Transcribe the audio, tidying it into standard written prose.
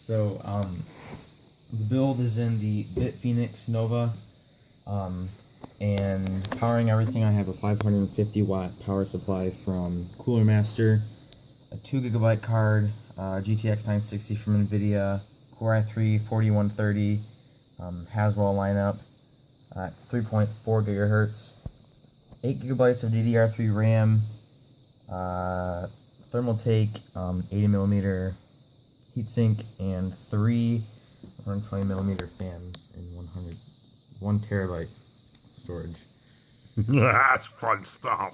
So, the build is in the BitPhoenix Nova, and powering everything, I have a 550 watt power supply from Cooler Master, a 2 gigabyte card, GTX 960 from NVIDIA, Core i3 4130, Haswell lineup at 3.4 gigahertz, 8 gigabytes of DDR3 RAM, Thermaltake 80 millimeter heatsink, and 3 120 millimeter fans in 1 terabyte storage. That's fun stuff.